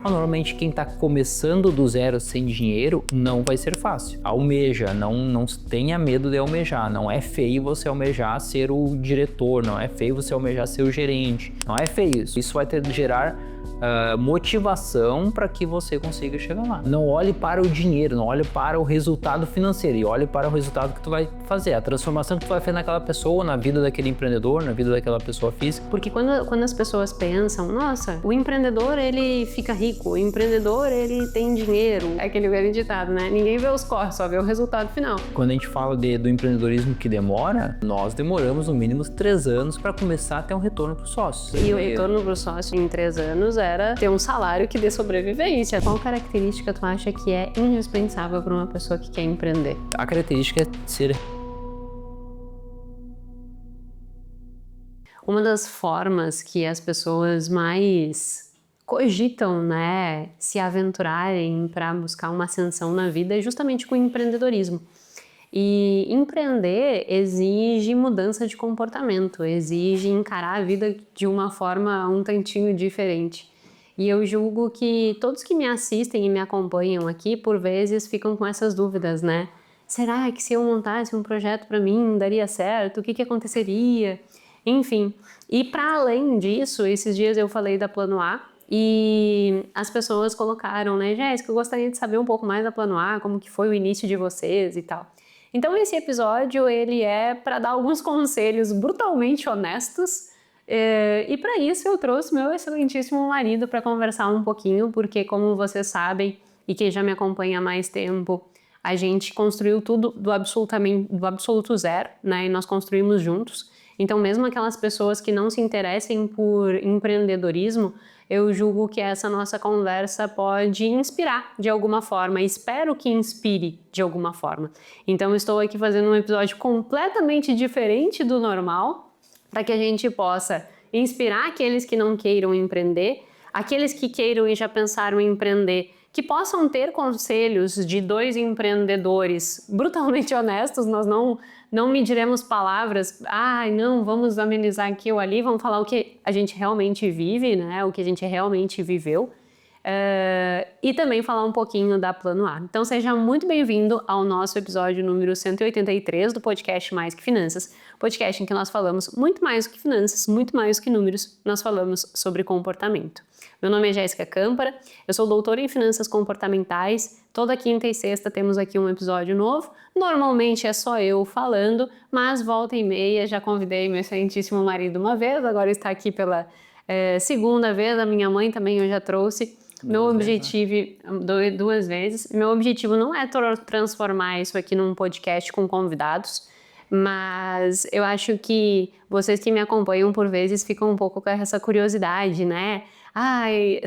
Normalmente quem está começando do zero sem dinheiro não vai ser fácil. Almeja, não tenha medo de almejar. Não é feio você almejar ser o diretor, não é feio você almejar ser o gerente. Não é feio isso. Isso vai gerar motivação para que você consiga chegar lá. Não olhe para o dinheiro, não olhe para o resultado financeiro e olhe para o resultado que tu vai fazer, a transformação que tu vai fazer naquela pessoa, na vida daquele empreendedor, na vida daquela pessoa física. Porque quando as pessoas pensam, nossa, o empreendedor ele fica rico, o empreendedor ele tem dinheiro, é aquele velho ditado, né? Ninguém vê os corres, só vê o resultado final. Quando a gente fala do empreendedorismo que demora, nós demoramos no mínimo 3 anos para começar a ter um retorno para os sócios. E o retorno para o sócio em 3 anos era ter um salário que dê sobrevivência. Qual característica tu acha que é indispensável para uma pessoa que quer empreender? A característica é ser... Uma das formas que as pessoas mais cogitam, né, se aventurarem para buscar uma ascensão na vida é justamente com o empreendedorismo. E empreender exige mudança de comportamento, exige encarar a vida de uma forma um tantinho diferente. E eu julgo que todos que me assistem e me acompanham aqui, por vezes, ficam com essas dúvidas, né? Será que se eu montasse um projeto para mim, daria certo? O que aconteceria? Enfim, e para além disso, esses dias eu falei da Plano A e as pessoas colocaram, né, Jéssica, eu gostaria de saber um pouco mais da Plano A, como que foi o início de vocês e tal. Então esse episódio, ele é para dar alguns conselhos brutalmente honestos e para isso eu trouxe meu excelentíssimo marido para conversar um pouquinho, porque como vocês sabem e quem já me acompanha há mais tempo, a gente construiu tudo do absoluto zero, né, e nós construímos juntos. Então, mesmo aquelas pessoas que não se interessem por empreendedorismo, eu julgo que essa nossa conversa pode inspirar de alguma forma. Espero que inspire de alguma forma. Então, estou aqui fazendo um episódio completamente diferente do normal, para que a gente possa inspirar aqueles que não queiram empreender, aqueles que queiram e já pensaram em empreender, que possam ter conselhos de 2 empreendedores brutalmente honestos. Nós não mediremos palavras, não, vamos amenizar aqui ou ali, vamos falar o que a gente realmente vive, né? O que a gente realmente viveu. E também falar um pouquinho da Plano A. Então seja muito bem-vindo ao nosso episódio número 183 do podcast Mais Que Finanças, podcast em que nós falamos muito mais do que finanças, muito mais do que números, nós falamos sobre comportamento. Meu nome é Jéssica Câmpara, eu sou doutora em Finanças Comportamentais. Toda quinta e sexta temos aqui um episódio novo. Normalmente é só eu falando, mas volta e meia já convidei meu excelentíssimo marido uma vez, agora está aqui pela segunda vez, a minha mãe também eu já trouxe. Meu objetivo, 2 vezes, meu objetivo não é transformar isso aqui num podcast com convidados, mas eu acho que vocês que me acompanham por vezes ficam um pouco com essa curiosidade, né?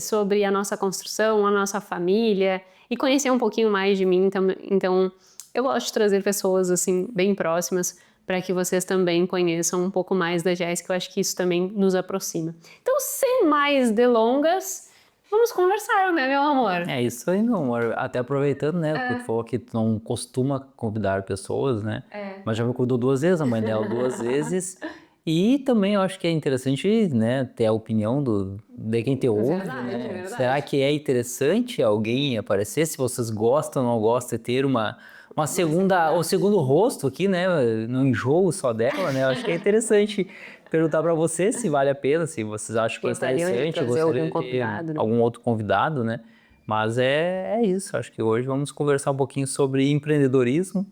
Sobre a nossa construção, a nossa família e conhecer um pouquinho mais de mim. Então eu gosto de trazer pessoas assim bem próximas para que vocês também conheçam um pouco mais da Jéssica. Eu acho que isso também nos aproxima. Então, sem mais delongas, vamos conversar, né, meu amor? É isso aí, meu amor. Até aproveitando, né, porque tu falou que tu não costuma convidar pessoas, né? Mas já me convidou 2 vezes, a mãe dela 2 vezes. E também eu acho que é interessante, né, ter a opinião de quem te ouve, Verdade, né? verdade. Será que é interessante alguém aparecer? Se vocês gostam ou não gostam, ter um segundo rosto aqui, né? Não enjoo só dela, né? Eu acho que é interessante perguntar para vocês se vale a pena, se vocês acham que é interessante, trazer gostaria algum de ter convidado, né? algum outro convidado, né? Mas é isso, acho que hoje vamos conversar um pouquinho sobre empreendedorismo.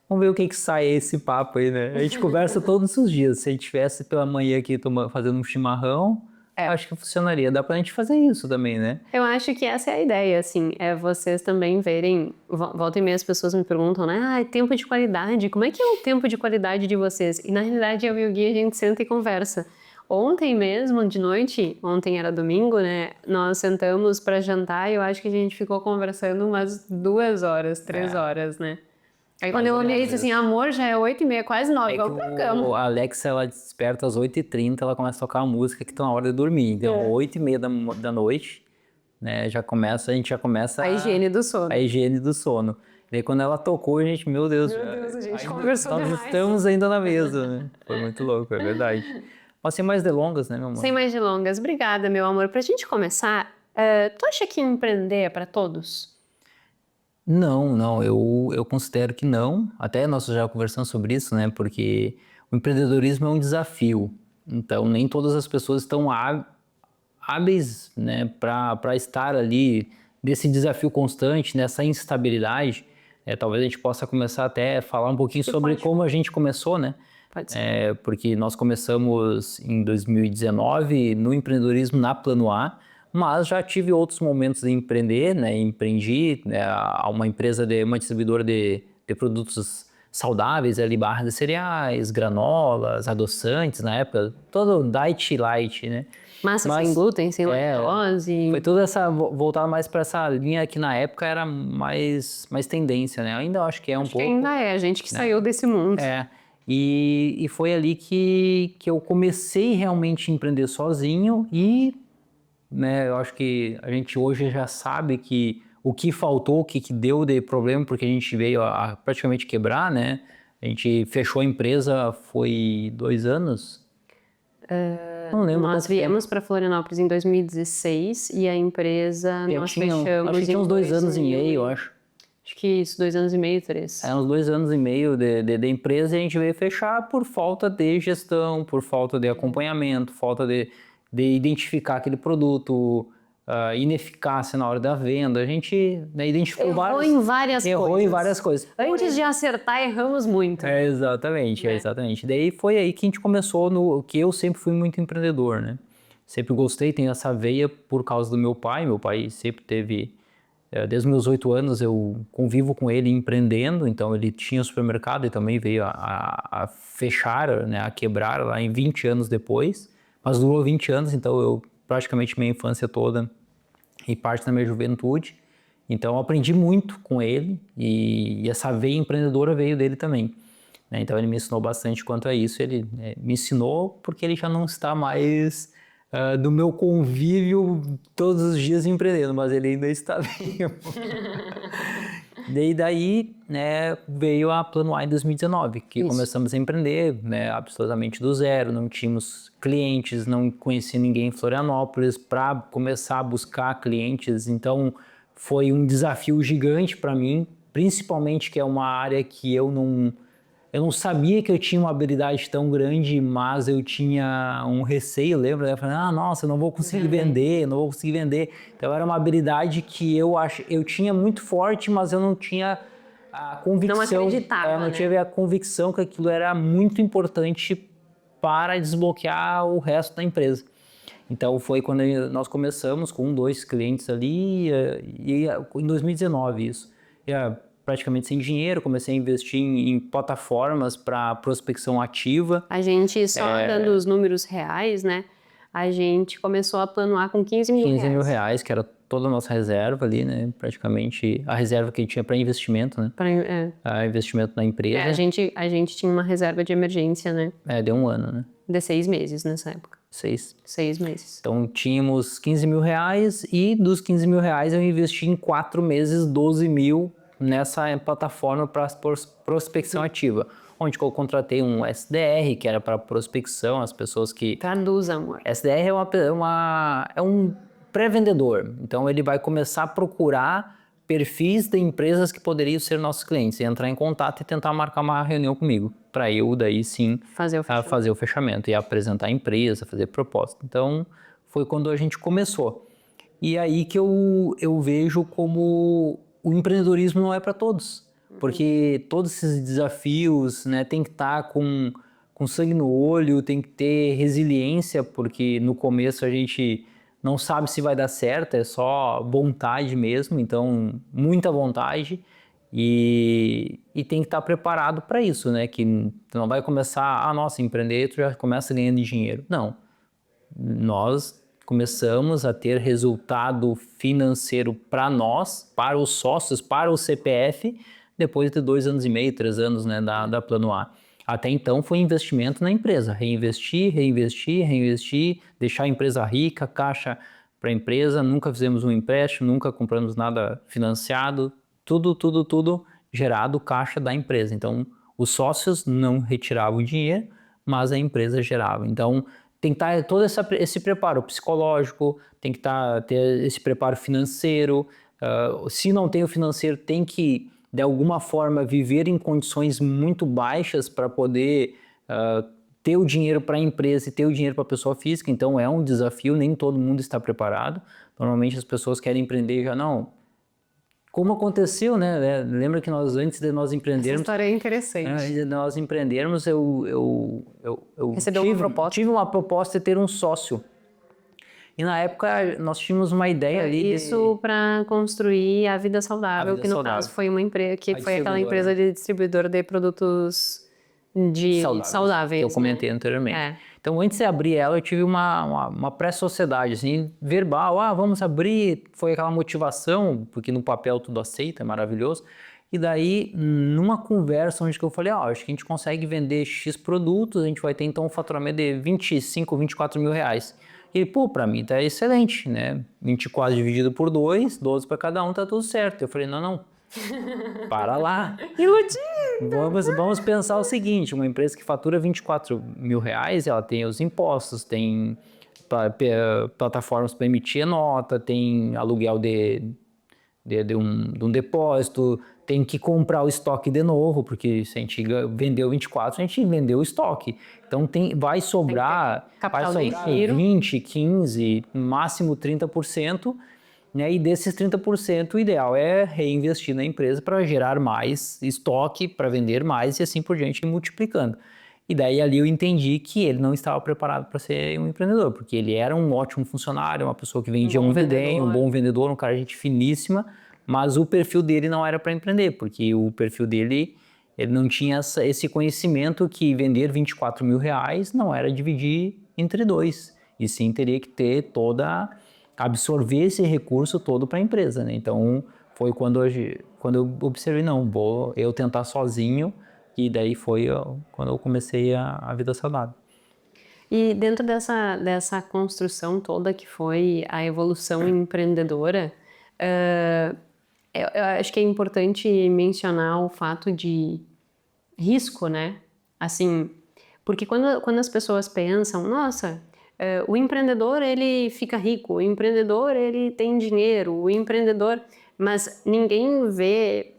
Vamos ver o que sai esse papo aí, né? A gente conversa todos os dias. Se a gente estivesse pela manhã aqui fazendo um chimarrão, acho que funcionaria. Dá pra gente fazer isso também, né? Eu acho que essa é a ideia, assim, é vocês também verem, volta e meia as pessoas me perguntam, né, tempo de qualidade, como é que é o tempo de qualidade de vocês? E na realidade eu e o Gui, a gente senta e conversa. Ontem mesmo, de noite, ontem era domingo, né, nós sentamos pra jantar e eu acho que a gente ficou conversando umas 2 horas, 3 horas, né? Aí quando eu olhei e disse assim, amor, já é 8h30, quase 9, vamos pra cama. A Alexa, ela desperta às 8h30, ela começa a tocar a música que tá na hora de dormir. Então, 8h30 da noite, né, a gente já começa A higiene do sono. A higiene do sono. E aí, quando ela tocou, a gente, meu Deus, a gente conversou nós demais. estamos ainda na mesa, né? Foi muito louco, é verdade. Mas sem mais delongas, né, meu amor? Sem mais delongas, obrigada, meu amor. Pra gente começar, Tu acha que empreender é para todos? Não, eu considero que não. Até nós já conversamos sobre isso, né? Porque o empreendedorismo é um desafio. Então, nem todas as pessoas estão hábeis, né, para estar ali nesse desafio constante, nessa instabilidade. Talvez a gente possa começar até a falar um pouquinho sobre como a gente começou, né? Pode ser. Porque nós começamos em 2019 no empreendedorismo na Plano A, mas já tive outros momentos de empreender, né? Empreendi, né, a uma empresa uma distribuidora de produtos saudáveis, ali barras de cereais, granolas, adoçantes na época, todo diet light, né? Massa sem glúten, sem é, lactose. Foi toda essa voltada mais para essa linha que na época era mais tendência, né? Ainda acho que é um pouco. Ainda é, a gente que saiu desse mundo. E foi ali que eu comecei realmente a empreender sozinho e, né, eu acho que a gente hoje já sabe que o que faltou, o que deu de problema, porque a gente veio a praticamente quebrar, né? A gente fechou a empresa, foi 2 anos? Não lembro. Nós viemos para Florianópolis em 2016 e a empresa nós fechamos. Acho que tinha uns 2 anos e meio, eu acho. Acho que isso, 2 anos e meio, 3. Uns 2 anos e meio de empresa e a gente veio fechar por falta de gestão, por falta de acompanhamento, falta de identificar aquele produto, ineficácia na hora da venda. A gente, né, identificou Errou em várias coisas. Antes de acertar, erramos muito. Exatamente. Daí foi aí que a gente começou que eu sempre fui muito empreendedor, né? Sempre gostei, tenho essa veia por causa do meu pai. Meu pai sempre teve... Desde os meus 8 anos eu convivo com ele empreendendo, então ele tinha supermercado e também veio a fechar, né, a quebrar lá em 20 anos depois, mas durou 20 anos, então eu praticamente minha infância toda e parte da minha juventude, então eu aprendi muito com ele e essa veia empreendedora veio dele também. Né? Então ele me ensinou bastante quanto a isso, ele me ensinou porque ele já não está mais... do meu convívio todos os dias empreendendo, mas ele ainda está vivo. Daí, né, veio a Plano A em 2019, que começamos a empreender, né, absolutamente do zero, não tínhamos clientes, não conhecia ninguém em Florianópolis para começar a buscar clientes, então foi um desafio gigante para mim, principalmente que é uma área que eu não sabia que eu tinha uma habilidade tão grande, mas eu tinha um receio, lembra? Eu falei, nossa, eu não vou conseguir vender, não vou conseguir vender. Então era uma habilidade que eu tinha muito forte, mas eu não tinha a convicção. Não acreditava, não tive a convicção que aquilo era muito importante para desbloquear o resto da empresa. Então foi quando nós começamos com 2 clientes ali, e em 2019 isso. Praticamente sem dinheiro, comecei a investir em plataformas para prospecção ativa. A gente, só dando os números reais, né? A gente começou a Plano A com 15 mil reais. 15 mil reais, que era toda a nossa reserva ali, né? Praticamente a reserva que a gente tinha para investimento, né? Investimento na empresa. A gente tinha uma reserva de emergência, né? Deu 1 ano, né? De 6 meses nessa época. 6 meses. Então tínhamos 15 mil reais e dos 15 mil reais eu investi em 4 meses 12 mil nessa plataforma para prospecção ativa, onde eu contratei um SDR, que era para prospecção, as pessoas que... Traduz, amor. SDR é um pré-vendedor, então ele vai começar a procurar perfis de empresas que poderiam ser nossos clientes, e entrar em contato e tentar marcar uma reunião comigo, para eu daí sim fazer o fechamento e apresentar a empresa, fazer proposta. Então foi quando a gente começou. E aí que eu vejo como o empreendedorismo não é para todos, porque todos esses desafios, né, tem que estar com sangue no olho, tem que ter resiliência, porque no começo a gente não sabe se vai dar certo, é só vontade mesmo, então muita vontade e tem que estar preparado para isso, né, que tu não vai começar, nossa, empreender, tu já começa ganhando dinheiro. Não, nós começamos a ter resultado financeiro para nós, para os sócios, para o CPF, depois de 2 anos e meio, 3 anos, né, da Plano A. Até então foi investimento na empresa, reinvestir, deixar a empresa rica, caixa para a empresa, nunca fizemos um empréstimo, nunca compramos nada financiado, tudo gerado caixa da empresa. Então os sócios não retiravam o dinheiro, mas a empresa gerava. Então tem que estar todo esse preparo psicológico, tem que ter esse preparo financeiro. Se não tem o financeiro, tem que, de alguma forma, viver em condições muito baixas para poder ter o dinheiro para a empresa e ter o dinheiro para a pessoa física. Então, é um desafio, nem todo mundo está preparado. Normalmente, as pessoas querem empreender e já não... Como aconteceu, né? Lembra que antes de nós empreendermos... Essa história é interessante. Antes de nós empreendermos, eu tive uma proposta de ter um sócio. E na época, nós tínhamos uma ideia ali... Isso para construir a Vida Saudável, que no caso foi uma empresa, que foi aquela empresa de distribuidora de produtos saudáveis. Que eu comentei anteriormente. Então, antes de abrir ela, eu tive uma pré-sociedade, assim, verbal. Vamos abrir. Foi aquela motivação, porque no papel tudo aceita, é maravilhoso. E daí, numa conversa onde eu falei, acho que a gente consegue vender X produtos, a gente vai ter então um faturamento de 25, 24 mil reais. E ele, para mim tá excelente, né? 24 dividido por 2, 12 para cada um, tá tudo certo. Eu falei, não. Para lá. Iludido! Vamos pensar o seguinte, uma empresa que fatura 24 mil reais, ela tem os impostos, tem plataformas para emitir nota, tem aluguel de um depósito, tem que comprar o estoque de novo, porque se a gente vendeu 24, a gente vendeu o estoque. Então vai sobrar 20, 15, no máximo 30%, né? E desses 30%, o ideal é reinvestir na empresa para gerar mais estoque, para vender mais e assim por diante, multiplicando. E daí ali eu entendi que ele não estava preparado para ser um empreendedor, porque ele era um ótimo funcionário, uma pessoa que vendia um bom vendedor, um cara de gente finíssima, mas o perfil dele não era para empreender, porque o perfil dele, ele não tinha esse conhecimento que vender 24 mil reais não era dividir entre dois, e sim teria que ter absorver esse recurso todo para a empresa, né? Então foi quando eu observei, não, vou eu tentar sozinho, e daí foi quando eu comecei a Vida Saudável. E dentro dessa construção toda que foi a evolução empreendedora, eu acho que é importante mencionar o fato de risco, né? Assim, porque quando as pessoas pensam, nossa, o empreendedor ele fica rico, o empreendedor ele tem dinheiro, o empreendedor... Mas ninguém vê,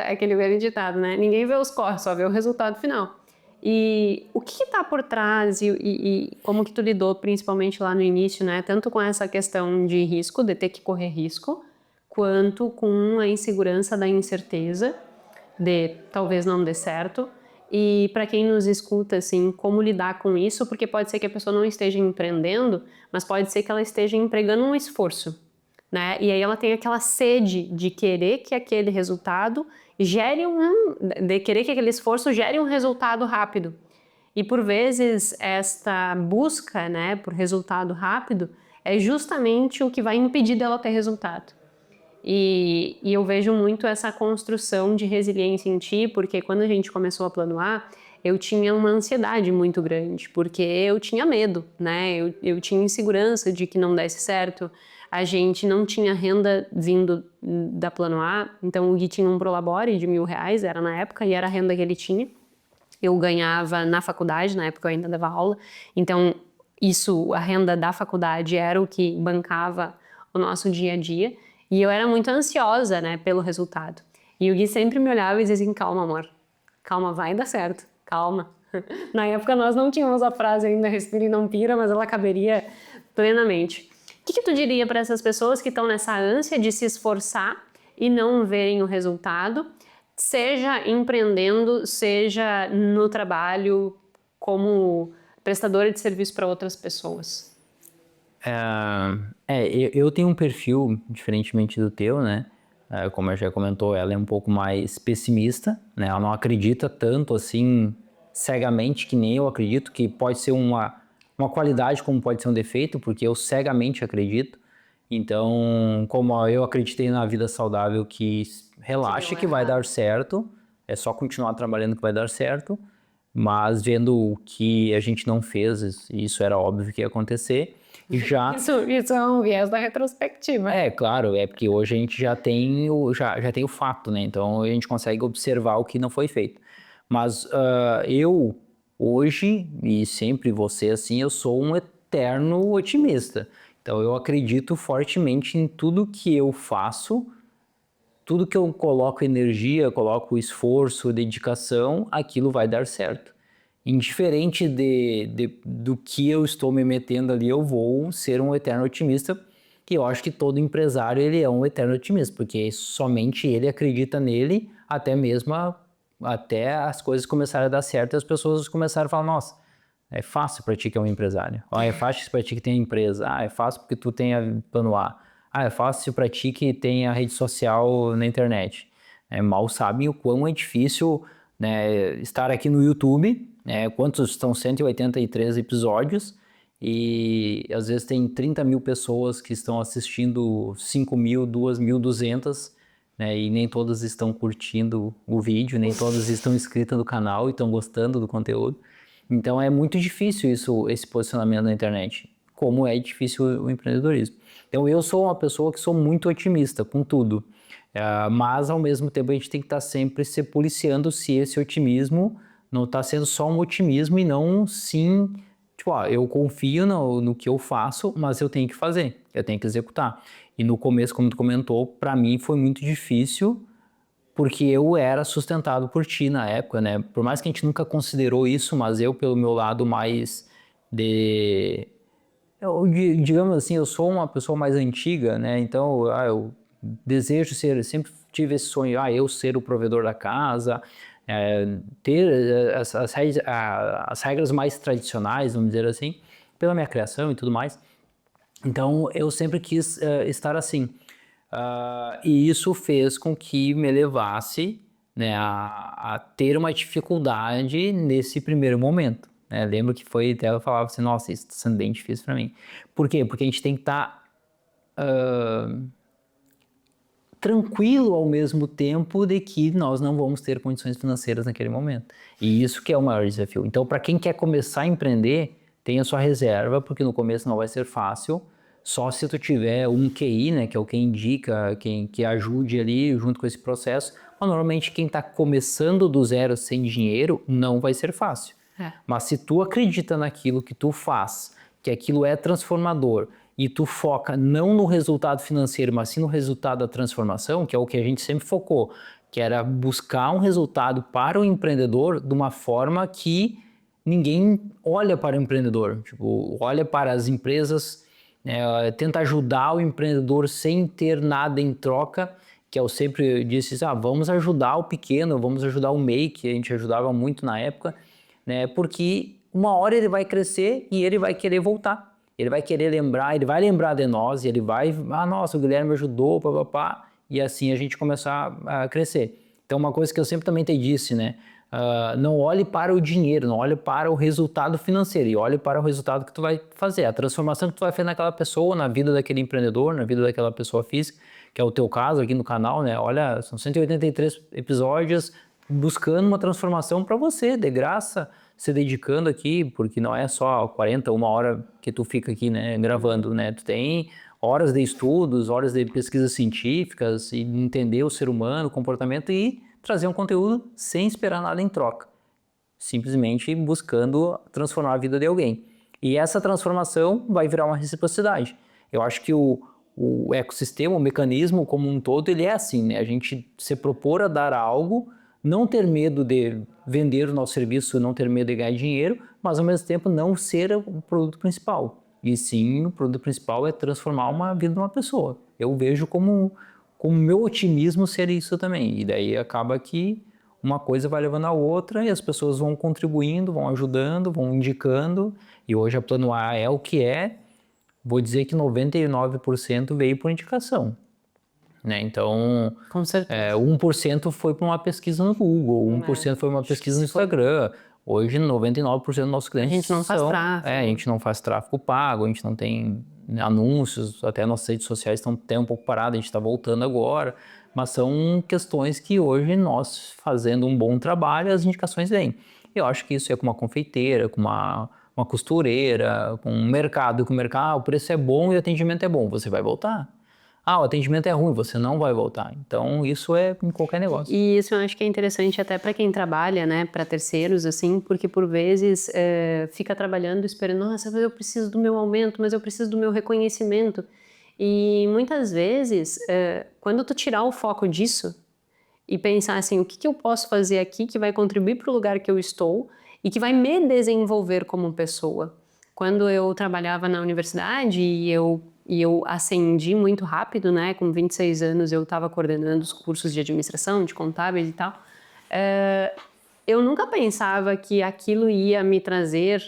aquele velho ditado, né? Ninguém vê os corres, só vê o resultado final. E o que está por trás e como que tu lidou principalmente lá no início, né? Tanto com essa questão de risco, de ter que correr risco, quanto com a insegurança da incerteza, de talvez não dê certo. E para quem nos escuta, assim, como lidar com isso, porque pode ser que a pessoa não esteja empreendendo, mas pode ser que ela esteja empregando um esforço, né? E aí ela tem aquela sede de querer que aquele resultado de querer que aquele esforço gere um resultado rápido. E por vezes esta busca, né, por resultado rápido é justamente o que vai impedir dela ter resultado. E eu vejo muito essa construção de resiliência em ti, porque quando a gente começou a Plano A, eu tinha uma ansiedade muito grande, porque eu tinha medo, né? Eu tinha insegurança de que não desse certo. A gente não tinha renda vindo da Plano A, então o Gui tinha um Prolabore de R$1.000, era na época, e era a renda que ele tinha. Eu ganhava na faculdade, na época eu ainda dava aula, então a renda da faculdade era o que bancava o nosso dia a dia. E eu era muito ansiosa, né, pelo resultado. E o Gui sempre me olhava e dizia assim, calma, amor, calma, vai dar certo, calma. Na época nós não tínhamos a frase ainda, respira e não pira, mas ela caberia plenamente. O que tu diria para essas pessoas que estão nessa ânsia de se esforçar e não verem o resultado, seja empreendendo, seja no trabalho, como prestadora de serviço para outras pessoas? Eu tenho um perfil diferentemente do teu, né? Como eu já comentou, ela é um pouco mais pessimista, né? Ela não acredita tanto assim cegamente que nem eu acredito, que pode ser uma qualidade como pode ser um defeito, porque eu cegamente acredito. Então, como eu acreditei na Vida Saudável, que relaxa que vai dar certo, é só continuar trabalhando que vai dar certo, mas vendo o que a gente não fez, isso era óbvio que ia acontecer. Isso é um viés da retrospectiva. Claro, porque hoje a gente já tem o fato, né? Então a gente consegue observar o que não foi feito. Mas hoje, e sempre você assim, eu sou um eterno otimista. Então eu acredito fortemente em tudo que eu faço, tudo que eu coloco energia, coloco esforço, dedicação, aquilo vai dar certo. Indiferente do que eu estou me metendo ali, eu vou ser um eterno otimista, que eu acho que todo empresário ele é um eterno otimista, porque somente ele acredita nele, até as coisas começarem a dar certo e as pessoas começarem a falar, nossa, é fácil para ti que é um empresário. É fácil para ti que tem empresa. É fácil porque tu tem a plano A. É fácil para ti que tem a rede social na internet. Mal sabem o quão é difícil, né, estar aqui no YouTube, né, quantos são 183 episódios, e às vezes tem 30 mil pessoas que estão assistindo 5 mil, 2.200, né, e nem todas estão curtindo o vídeo, nem todas estão inscritas no canal e estão gostando do conteúdo. Então é muito difícil esse posicionamento na internet, como é difícil o empreendedorismo. Então eu sou uma pessoa que sou muito otimista com tudo, mas ao mesmo tempo a gente tem que estar sempre se policiando se esse otimismo não está sendo só um otimismo e não sim, tipo, eu confio no que eu faço, mas eu tenho que fazer, eu tenho que executar. E no começo, como tu comentou, para mim foi muito difícil, porque eu era sustentado por ti na época, né? Por mais que a gente nunca considerou isso, mas eu, pelo meu lado mais digamos assim, eu sou uma pessoa mais antiga, né? Então, eu desejo ser, sempre tive esse sonho, eu ser o provedor da casa, ter as regras mais tradicionais, vamos dizer assim, pela minha criação e tudo mais. Então, eu sempre quis estar assim. E isso fez com que me levasse, né, a ter uma dificuldade nesse primeiro momento. Né? Lembro que foi até eu falava assim, nossa, isso está sendo bem difícil para mim. Por quê? Porque a gente tem que estar tranquilo ao mesmo tempo de que nós não vamos ter condições financeiras naquele momento. E isso que é o maior desafio. Então, para quem quer começar a empreender, tenha sua reserva, porque no começo não vai ser fácil. Só se tu tiver um QI, né, que é o que indica, que ajude ali junto com esse processo. Mas normalmente quem está começando do zero sem dinheiro, não vai ser fácil. Mas se tu acredita naquilo que tu faz, que aquilo é transformador, e tu foca não no resultado financeiro, mas sim no resultado da transformação, que é o que a gente sempre focou, que era buscar um resultado para o empreendedor de uma forma que ninguém olha para o empreendedor, tipo, olha para as empresas, tenta ajudar o empreendedor sem ter nada em troca, que eu sempre disse, vamos ajudar o pequeno, vamos ajudar o MEI, que a gente ajudava muito na época, né, porque uma hora ele vai crescer e ele vai querer voltar. Ele vai querer lembrar, ele vai lembrar de nós, e ele vai, nossa, o Guilherme me ajudou, papapá, e assim a gente começar a crescer. Então uma coisa que eu sempre também te disse, né, não olhe para o dinheiro, não olhe para o resultado financeiro, e olhe para o resultado que tu vai fazer, a transformação que tu vai fazer naquela pessoa, na vida daquele empreendedor, na vida daquela pessoa física, que é o teu caso aqui no canal, né, olha, são 183 episódios buscando uma transformação para você, de graça, se dedicando aqui, porque não é só 40, uma hora que tu fica aqui, né, gravando, né? Tu tem horas de estudos, horas de pesquisas científicas, e entender o ser humano, o comportamento e trazer um conteúdo sem esperar nada em troca. Simplesmente buscando transformar a vida de alguém. E essa transformação vai virar uma reciprocidade. Eu acho que o ecossistema, o mecanismo como um todo, ele é assim, né? A gente se propor a dar algo, não ter medo de vender o nosso serviço, não ter medo de ganhar dinheiro, mas ao mesmo tempo não ser o produto principal. E sim, o produto principal é transformar uma vida de uma pessoa. Eu vejo como meu otimismo ser isso também. E daí acaba que uma coisa vai levando a outra e as pessoas vão contribuindo, vão ajudando, vão indicando. E hoje a Plano A é o que é. Vou dizer que 99% veio por indicação. Né? Então, Com certeza. 1% foi para uma pesquisa no Google, 1% foi uma pesquisa no Instagram. Hoje, 99% dos nossos clientes a gente não faz tráfego. A gente não faz tráfego pago, a gente não tem anúncios, até nossas redes sociais estão até um pouco paradas, a gente está voltando agora. Mas são questões que hoje nós, fazendo um bom trabalho, as indicações vêm. Eu acho que isso é com uma confeiteira, com uma costureira, com um mercado, o preço é bom e o atendimento é bom, você vai voltar. o atendimento é ruim, você não vai voltar. Então, isso é em qualquer negócio. E isso eu acho que é interessante até para quem trabalha, né, para terceiros, assim, porque por vezes fica trabalhando esperando, nossa, mas eu preciso do meu aumento, mas eu preciso do meu reconhecimento. E muitas vezes, quando tu tirar o foco disso e pensar assim, o que que eu posso fazer aqui que vai contribuir para o lugar que eu estou e que vai me desenvolver como pessoa. Quando eu trabalhava na universidade e eu ascendi muito rápido, né? Com 26 anos eu estava coordenando os cursos de administração, de contábeis e tal. Eu nunca pensava que aquilo ia me trazer,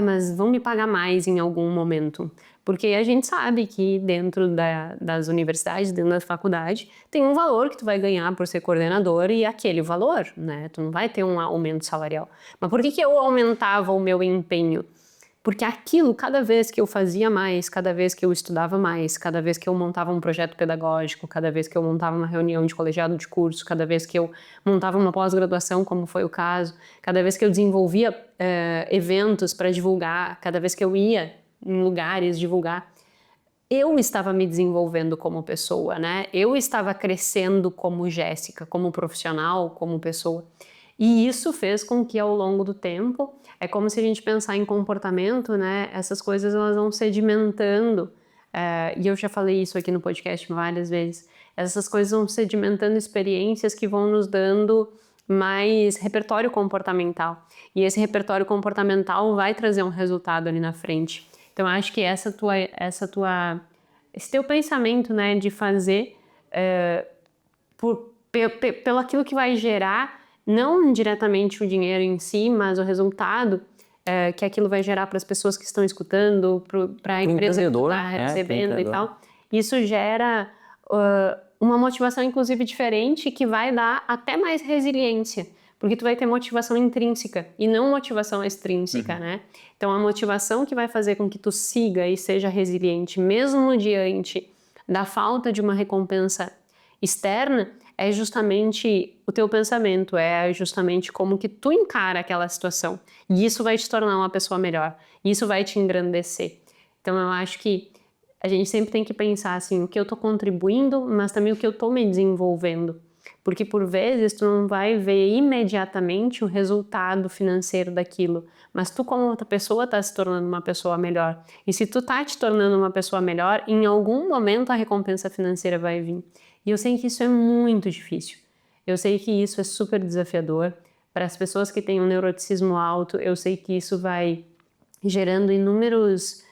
mas vão me pagar mais em algum momento. Porque a gente sabe que dentro das universidades, dentro da faculdade, tem um valor que tu vai ganhar por ser coordenador e aquele valor, né? Tu não vai ter um aumento salarial. Mas por que eu aumentava o meu empenho? Porque aquilo, cada vez que eu fazia mais, cada vez que eu estudava mais, cada vez que eu montava um projeto pedagógico, cada vez que eu montava uma reunião de colegiado de curso, cada vez que eu montava uma pós-graduação, como foi o caso, cada vez que eu desenvolvia eventos para divulgar, cada vez que eu ia em lugares divulgar, eu estava me desenvolvendo como pessoa, né? Eu estava crescendo como Jéssica, como profissional, como pessoa. E isso fez com que ao longo do tempo, é como se a gente pensar em comportamento, né? Essas coisas elas vão sedimentando, e eu já falei isso aqui no podcast várias vezes, essas coisas vão sedimentando experiências que vão nos dando mais repertório comportamental. E esse repertório comportamental vai trazer um resultado ali na frente. Então, eu acho que esse teu pensamento, né, de fazer pelo aquilo que vai gerar, não diretamente o dinheiro em si, mas o resultado que aquilo vai gerar para as pessoas que estão escutando, para a empresa que está recebendo e tal. Isso gera uma motivação, inclusive, diferente, que vai dar até mais resiliência, porque tu vai ter motivação intrínseca e não motivação extrínseca, né? Então, a motivação que vai fazer com que tu siga e seja resiliente, mesmo diante da falta de uma recompensa externa, é justamente o teu pensamento, é justamente como que tu encara aquela situação. E isso vai te tornar uma pessoa melhor, isso vai te engrandecer. Então eu acho que a gente sempre tem que pensar assim, o que eu tô contribuindo, mas também o que eu tô me desenvolvendo. Porque por vezes tu não vai ver imediatamente o resultado financeiro daquilo, mas tu como outra pessoa tá se tornando uma pessoa melhor. E se tu tá te tornando uma pessoa melhor, em algum momento a recompensa financeira vai vir. E eu sei que isso é muito difícil. Eu sei que isso é super desafiador. Para as pessoas que têm um neuroticismo alto, eu sei que isso vai gerando inúmeros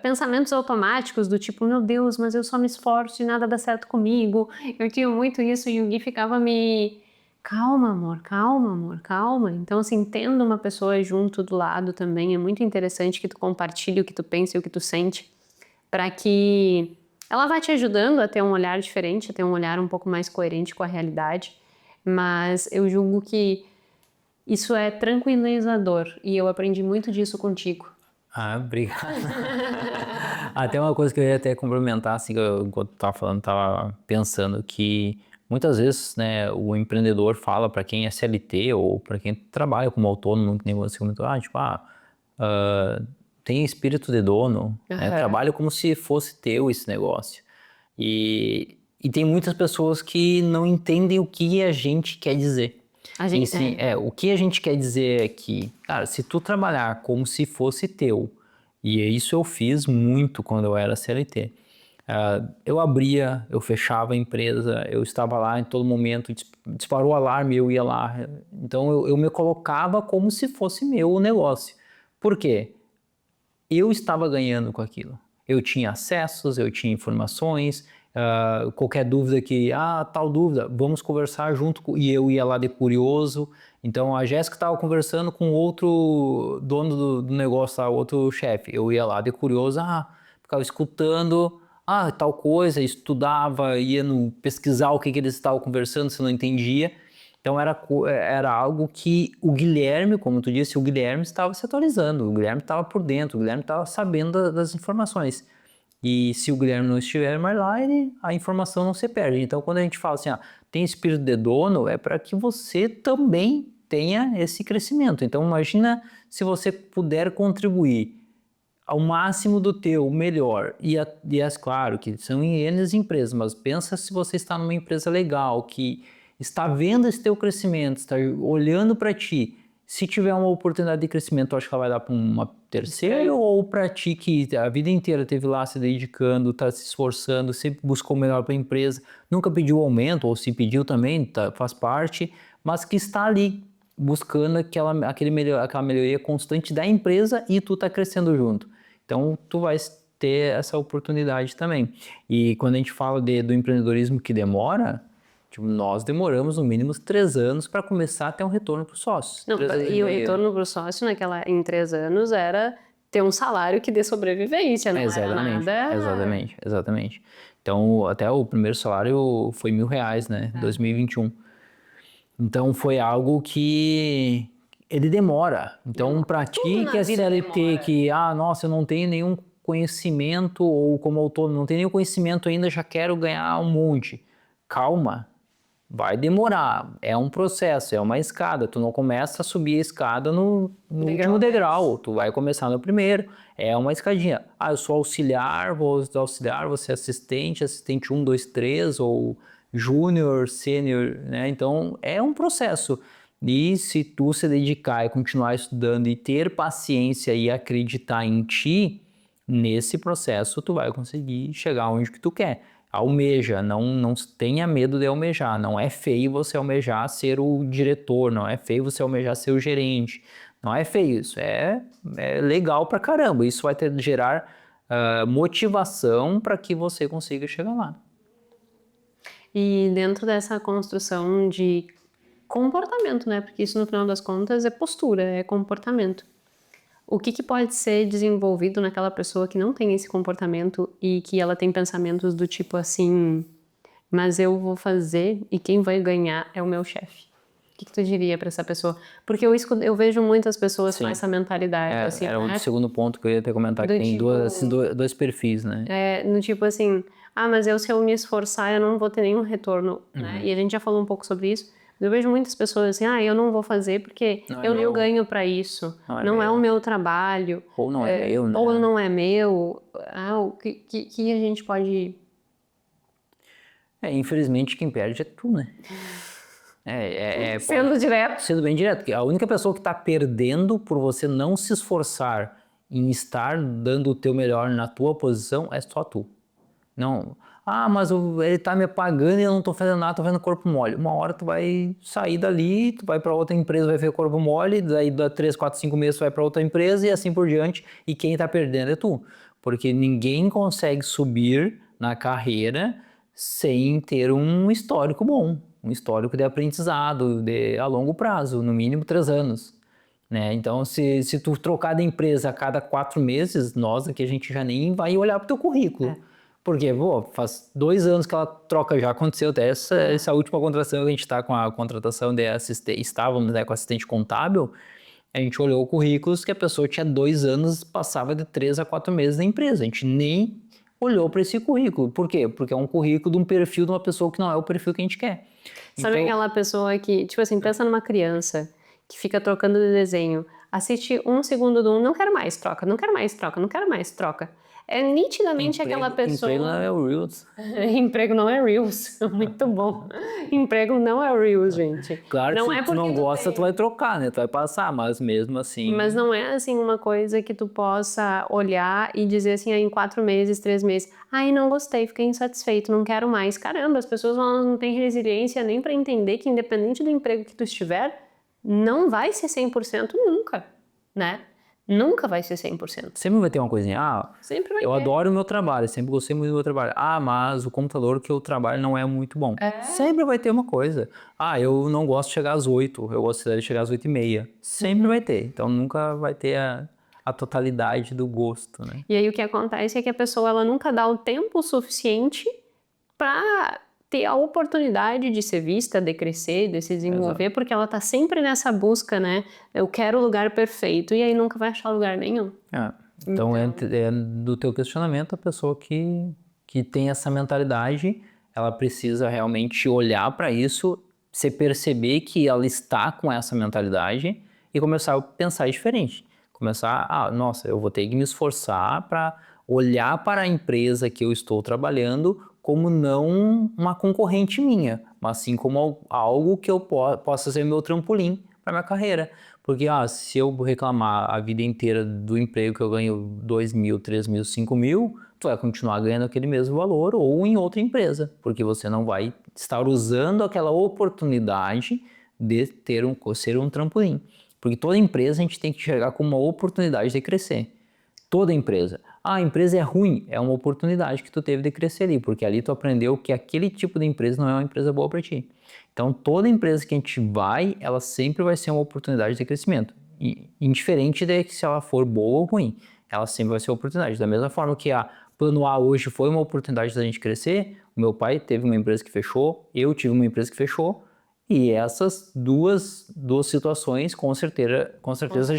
pensamentos automáticos do tipo, meu Deus, mas eu só me esforço e nada dá certo comigo. Eu tinha muito isso e o Gui ficava calma, amor, calma, amor, calma. Então, assim, tendo uma pessoa junto do lado também, é muito interessante que tu compartilhe o que tu pensa e o que tu sente, para que ela vai te ajudando a ter um olhar diferente, a ter um olhar um pouco mais coerente com a realidade, mas eu julgo que isso é tranquilizador e eu aprendi muito disso contigo. Obrigado. Até uma coisa que eu ia até complementar, assim, enquanto tu tava falando, tava pensando que muitas vezes, né, o empreendedor fala para quem é CLT ou para quem trabalha como autônomo, que nem você comentou, tem espírito de dono, né, trabalha como se fosse teu esse negócio. E tem muitas pessoas que não entendem o que a gente quer dizer. O que a gente quer dizer é que, cara, se tu trabalhar como se fosse teu, e isso eu fiz muito quando eu era CLT, eu fechava a empresa, eu estava lá em todo momento, disparou o alarme, eu ia lá. Então eu me colocava como se fosse meu o negócio. Por quê? Eu estava ganhando com aquilo. Eu tinha acessos, eu tinha informações, qualquer dúvida tal dúvida, vamos conversar junto, e eu ia lá de curioso. Então a Jéssica estava conversando com outro dono do negócio, outro chefe, eu ia lá de curioso, ficava escutando, tal coisa, estudava, ia pesquisar o que eles estavam conversando, se não entendia. Então era algo que o Guilherme, como tu disse, o Guilherme estava se atualizando, o Guilherme estava por dentro, o Guilherme estava sabendo das informações. E se o Guilherme não estiver mais lá, a informação não se perde. Então quando a gente fala assim, tem espírito de dono, é para que você também tenha esse crescimento. Então imagina se você puder contribuir ao máximo do teu, o melhor. E é claro que são N empresas, mas pensa se você está numa empresa legal, que está vendo esse teu crescimento, está olhando para ti. Se tiver uma oportunidade de crescimento, eu acho que ela vai dar para uma terceira, ou para ti que a vida inteira teve lá se dedicando, está se esforçando, sempre buscou o melhor para a empresa, nunca pediu aumento, ou se pediu também, faz parte, mas que está ali buscando aquela melhoria constante da empresa e tu tá crescendo junto. Então, tu vai ter essa oportunidade também. E quando a gente fala do empreendedorismo que demora, tipo, nós demoramos no mínimo 3 anos para começar a ter um retorno para os sócios. Não, e o retorno para o sócio em 3 anos era ter um salário que dê sobrevivência, não era nada... Exatamente. Então, até o primeiro salário foi R$1.000, né? 2021. Então foi algo que ele demora. Então para ti que é CLT que, nossa, eu não tenho nenhum conhecimento, ou como autônomo, não tenho nenhum conhecimento ainda, já quero ganhar um monte. Calma, vai demorar. É um processo, é uma escada. Tu não começa a subir a escada no último degrau. Tu vai começar no primeiro. É uma escadinha. Eu sou auxiliar, vou ser assistente 1, 2, 3, ou júnior, sênior, né? Então é um processo. E se tu se dedicar e continuar estudando e ter paciência e acreditar em ti, nesse processo tu vai conseguir chegar onde que tu quer. Almeja, não tenha medo de almejar. Não é feio você almejar ser o diretor, não é feio você almejar ser o gerente. Não é feio, isso é legal pra caramba. Isso vai gerar motivação para que você consiga chegar lá. E dentro dessa construção de comportamento, né? Porque isso no final das contas é postura, é comportamento. O que pode ser desenvolvido naquela pessoa que não tem esse comportamento e que ela tem pensamentos do tipo assim, mas eu vou fazer e quem vai ganhar é o meu chefe? O que tu diria para essa pessoa? Porque eu vejo muitas pessoas com essa mentalidade. Assim, era o segundo ponto que eu ia ter comentado, que tem dois perfis, né? No tipo assim, mas se eu me esforçar, eu não vou ter nenhum retorno, né? E a gente já falou um pouco sobre isso. Eu vejo muitas pessoas assim, eu não vou fazer porque eu não ganho para isso, não é o meu trabalho. Ou não é meu, né? Ou não é meu. O que a gente pode... Infelizmente quem perde é tu, né? Sendo direto. Sendo bem direto. A única pessoa que está perdendo por você não se esforçar em estar dando o teu melhor na tua posição é só tu. Não, mas ele tá me pagando e eu não tô fazendo nada, tô fazendo corpo mole. Uma hora tu vai sair dali, tu vai para outra empresa, vai ver corpo mole, daí dá 3, 4, 5 meses tu vai para outra empresa e assim por diante. E quem tá perdendo é tu. Porque ninguém consegue subir na carreira sem ter um histórico bom. Um histórico de aprendizado a longo prazo, no mínimo 3 anos. Né? Então, se tu trocar de empresa a cada 4 meses, nós aqui a gente já nem vai olhar pro teu currículo. Porque, faz 2 anos que ela troca, já aconteceu até essa última contratação que a gente está com a contratação de assistente, estávamos, né, com assistente contábil, a gente olhou currículos que a pessoa tinha 2 anos, passava de 3 a 4 meses na empresa, a gente nem olhou para esse currículo. Por quê? Porque é um currículo de um perfil de uma pessoa que não é o perfil que a gente quer. Sabe aquela pessoa que, tipo assim, pensa numa criança que fica trocando de desenho, assiste 1 segundo do não quero mais, troca, não quero mais, troca, não quero mais, troca. É nitidamente aquela pessoa... Emprego não é o Reels. Emprego não é Reels. Muito bom. Emprego não é Reels, gente. Claro que se tu não gosta, tu vai trocar, né? Tu vai passar, mas mesmo assim... Mas não é assim uma coisa que tu possa olhar e dizer assim, em 4 meses, 3 meses, não gostei, fiquei insatisfeito, não quero mais. Caramba, as pessoas não têm resiliência nem para entender que independente do emprego que tu estiver, não vai ser 100% nunca, né? Nunca vai ser 100%. Sempre vai ter uma coisinha. Sempre vai ter. Eu adoro o meu trabalho, sempre gostei muito do meu trabalho. Mas o computador que eu trabalho não é muito bom. Sempre vai ter uma coisa. Eu não gosto de chegar às 8, eu gosto de chegar às 8h30. Sempre vai ter. Então nunca vai ter a totalidade do gosto, né? E aí o que acontece é que a pessoa ela nunca dá o tempo suficiente para ter a oportunidade de ser vista, de crescer, de se desenvolver, porque ela tá sempre nessa busca, né? Eu quero o lugar perfeito, e aí nunca vai achar lugar nenhum. Então é do teu questionamento, a pessoa que tem essa mentalidade, ela precisa realmente olhar para isso, se perceber que ela está com essa mentalidade e começar a pensar diferente. Começar, nossa, eu vou ter que me esforçar para olhar para a empresa que eu estou trabalhando como não uma concorrente minha, mas sim como algo que eu possa ser meu trampolim para minha carreira. Porque se eu reclamar a vida inteira do emprego que eu ganho 2 mil, 3 mil, 5 mil, tu vai continuar ganhando aquele mesmo valor ou em outra empresa, porque você não vai estar usando aquela oportunidade de ser um trampolim. Porque toda empresa a gente tem que enxergar como uma oportunidade de crescer. Toda empresa. A empresa é ruim, é uma oportunidade que tu teve de crescer ali, porque ali tu aprendeu que aquele tipo de empresa não é uma empresa boa para ti. Então, toda empresa que a gente vai, ela sempre vai ser uma oportunidade de crescimento. Indiferente de se ela for boa ou ruim, ela sempre vai ser uma oportunidade. Da mesma forma que a Plano A hoje foi uma oportunidade da gente crescer, o meu pai teve uma empresa que fechou, eu tive uma empresa que fechou, e essas duas situações com certeza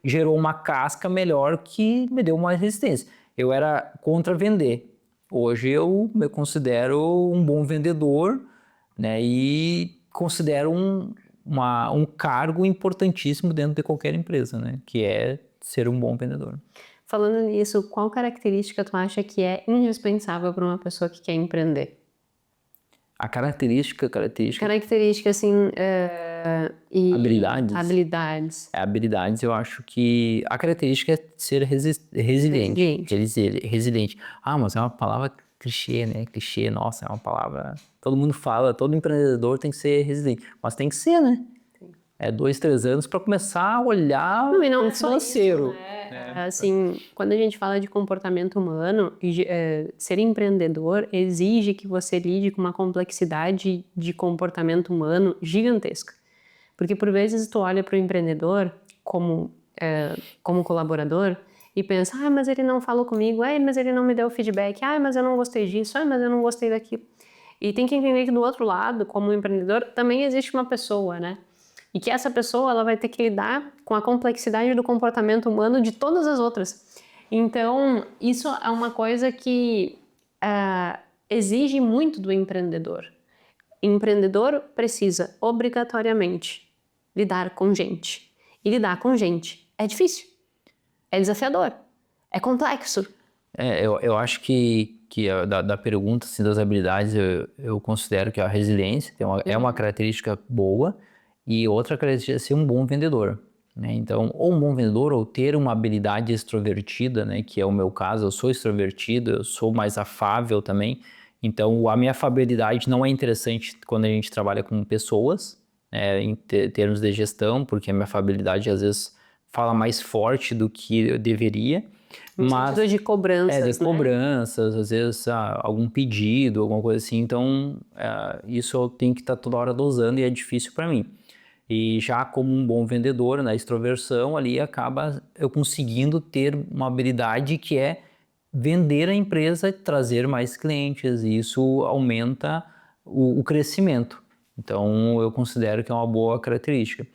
gerou uma casca melhor que me deu mais resistência. Eu era contra vender. Hoje eu me considero um bom vendedor, né? E considero um cargo importantíssimo dentro de qualquer empresa, né? Que é ser um bom vendedor. Falando nisso, qual característica tu acha que é indispensável para uma pessoa que quer empreender? A característica, assim, habilidades. Habilidades, eu acho que a característica é ser resiliente. Resiliente. Mas é uma palavra clichê, né? Clichê, nossa, é uma palavra... Todo mundo fala, todo empreendedor tem que ser resiliente. Mas tem que ser, né? É 2, 3 anos para começar a olhar o financeiro. Assim, quando a gente fala de comportamento humano, ser empreendedor exige que você lide com uma complexidade de comportamento humano gigantesca. Porque por vezes tu olha para o empreendedor como colaborador e pensa, mas ele não falou comigo, mas ele não me deu feedback, mas eu não gostei disso, mas eu não gostei daquilo. E tem que entender que do outro lado, como empreendedor, também existe uma pessoa, né? E que essa pessoa ela vai ter que lidar com a complexidade do comportamento humano de todas as outras. Então, isso é uma coisa que exige muito do empreendedor. Empreendedor precisa, obrigatoriamente, lidar com gente. E lidar com gente é difícil, é desafiador, é complexo. Eu acho que da pergunta assim, das habilidades, eu considero que a resiliência é uma característica boa. E outra característica é ser um bom vendedor, né? Então, ou um bom vendedor ou ter uma habilidade extrovertida, né? Que é o meu caso, eu sou extrovertido, eu sou mais afável também. Então, a minha afabilidade não é interessante quando a gente trabalha com pessoas, né? Em termos de gestão, porque a minha afabilidade às vezes fala mais forte do que eu deveria. Mas de cobranças, de cobranças, às vezes algum pedido, alguma coisa assim. Então, isso eu tenho que estar toda hora dosando e é difícil para mim. E já como um bom vendedor, na extroversão, ali acaba eu conseguindo ter uma habilidade que é vender a empresa, trazer mais clientes, e isso aumenta o crescimento. Então, eu considero que é uma boa característica.